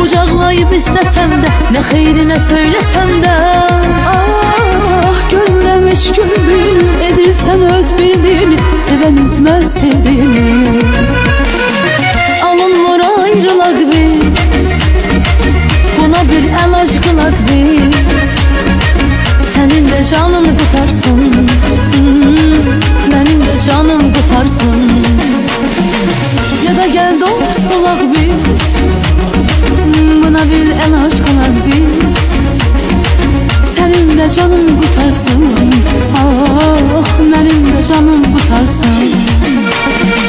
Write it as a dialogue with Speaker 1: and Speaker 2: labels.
Speaker 1: qucaqlayıb istəsəm də, nə xeyrinə söylesem de.
Speaker 2: Ah, görmürəm heç gün büyünü, edirsən öz bildiğini, seven üzmez sevdiğini.
Speaker 1: Alınmır ayrılaq biz, buna bir əlac qılaq biz. Sənin də canın qutarsın, mənim də canım qutarsın.
Speaker 2: Ya da gel dost olaq biz, buna bir əlac qılaq biz. Sənin də canın qutarsın, ah, mənim də canım qutarsın.